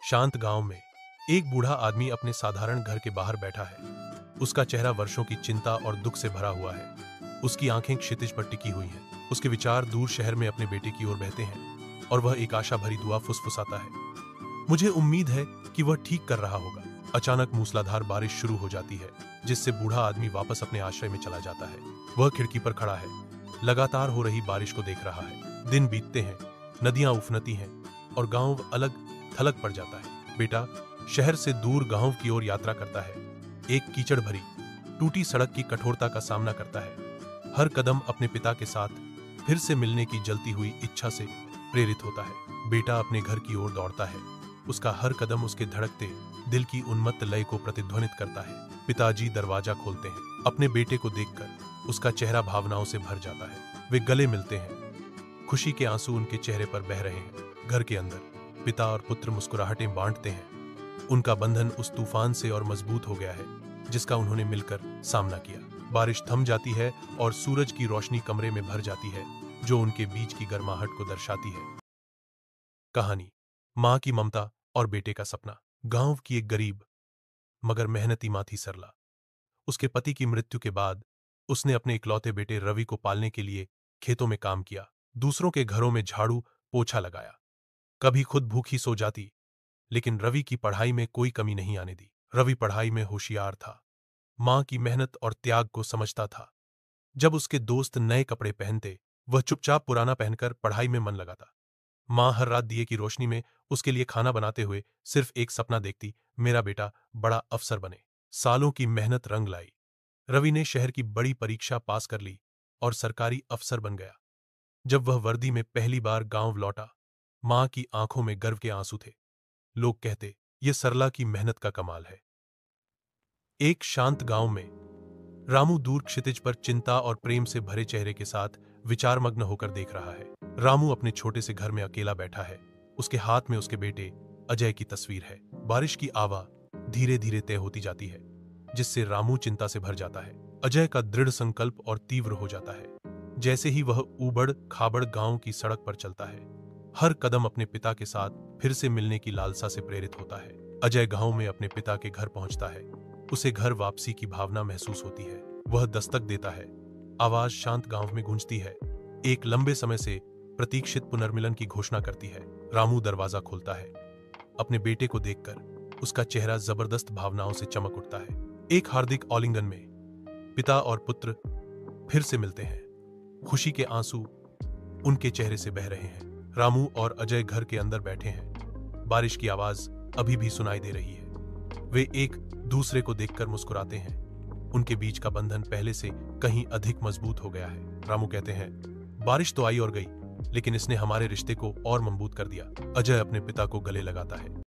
शांत गांव में एक बूढ़ा आदमी अपने साधारण घर के बाहर बैठा है। उसका चेहरा वर्षों की चिंता और दुख से भरा हुआ है। उसकी आंखें क्षितिज पर टिकी हुई हैं। उसके विचार दूर शहर में अपने बेटे की ओर बहते हैं और वह एक आशा भरी दुआ फुसफुसाता है। मुझे उम्मीद है कि वह ठीक कर रहा होगा। अचानक मूसलाधार बारिश शुरू हो जाती है, जिससे बूढ़ा आदमी वापस अपने आश्रय में चला जाता है। वह खिड़की पर खड़ा है, लगातार हो रही बारिश को देख रहा है। दिन बीतते हैं, नदियां उफनती हैं और गांव अलग थलग पड़ जाता है। बेटा शहर से दूर गांव की ओर यात्रा करता है। एक कीचड़ भरी टूटी सड़क की कठोरता का सामना करता है। हर कदम अपने पिता के साथ फिर से मिलने की जलती हुई इच्छा से प्रेरित होता है। बेटा अपने घर की ओर दौड़ता है। उसका हर कदम उसके धड़कते दिल की उन्मत्त लय को प्रतिध्वनित करता है। पिताजी दरवाजा खोलते हैं। अपने बेटे को देखकर उसका चेहरा भावनाओं से भर जाता है। वे गले मिलते हैं। खुशी के आंसू उनके चेहरे पर बह रहे हैं। घर के अंदर पिता और पुत्र मुस्कुराहटें बांटते हैं। उनका बंधन उस तूफान से और मजबूत हो गया है जिसका उन्होंने मिलकर सामना किया। बारिश थम जाती है और सूरज की रोशनी कमरे में भर जाती है, जो उनके बीच की गर्माहट को दर्शाती है। कहानी मां की ममता और बेटे का सपना। गांव की एक गरीब मगर मेहनती मां थी सरला। उसके पति की मृत्यु के बाद उसने अपने इकलौते बेटे रवि को पालने के लिए खेतों में काम किया, दूसरों के घरों में झाड़ू पोछा लगाया। कभी खुद भूखी सो जाती, लेकिन रवि की पढ़ाई में कोई कमी नहीं आने दी। रवि पढ़ाई में होशियार था, मां की मेहनत और त्याग को समझता था। जब उसके दोस्त नए कपड़े पहनते, वह चुपचाप पुराना पहनकर पढ़ाई में मन लगाता। मां हर रात दिए की रोशनी में उसके लिए खाना बनाते हुए सिर्फ एक सपना देखती, मेरा बेटा बड़ा अफसर बने। सालों की मेहनत रंग लाई। रवि ने शहर की बड़ी परीक्षा पास कर ली और सरकारी अफसर बन गया। जब वह वर्दी में पहली बार गांव लौटा, मां की आंखों में गर्व के आंसू थे। लोग कहते, ये सरला की मेहनत का कमाल है। एक शांत गांव में रामू दूर क्षितिज पर चिंता और प्रेम से भरे चेहरे के साथ विचारमग्न होकर देख रहा है। रामू अपने छोटे से घर में अकेला बैठा है। उसके हाथ में उसके बेटे अजय की तस्वीर है। बारिश की आवा धीरे धीरे तय होती जाती है, जिससे रामू चिंता से भर जाता है। अजय का दृढ़ संकल्प और तीव्र हो जाता है। जैसे ही वह ऊबड़ खाबड़ गांव की सड़क पर चलता है, हर कदम अपने पिता के साथ फिर से मिलने की लालसा से प्रेरित होता है। अजय गांव में अपने पिता के घर पहुंचता है। उसे घर वापसी की भावना महसूस होती है। वह दस्तक देता है। आवाज शांत गांव में गूंजती है, एक लंबे समय से प्रतीक्षित पुनर्मिलन की घोषणा करती है। रामू दरवाजा खोलता है। अपने बेटे को देखकर उसका चेहरा जबरदस्त भावनाओं से चमक उठता है। एक हार्दिक आलिंगन में पिता और पुत्र फिर से मिलते हैं। खुशी के आंसू उनके चेहरे से बह रहे हैं। रामू और अजय घर के अंदर बैठे हैं। बारिश की आवाज अभी भी सुनाई दे रही है। वे एक दूसरे को देखकर मुस्कुराते हैं। उनके बीच का बंधन पहले से कहीं अधिक मजबूत हो गया है। रामू कहते हैं, बारिश तो आई और गई, लेकिन इसने हमारे रिश्ते को और मजबूत कर दिया। अजय अपने पिता को गले लगाता है।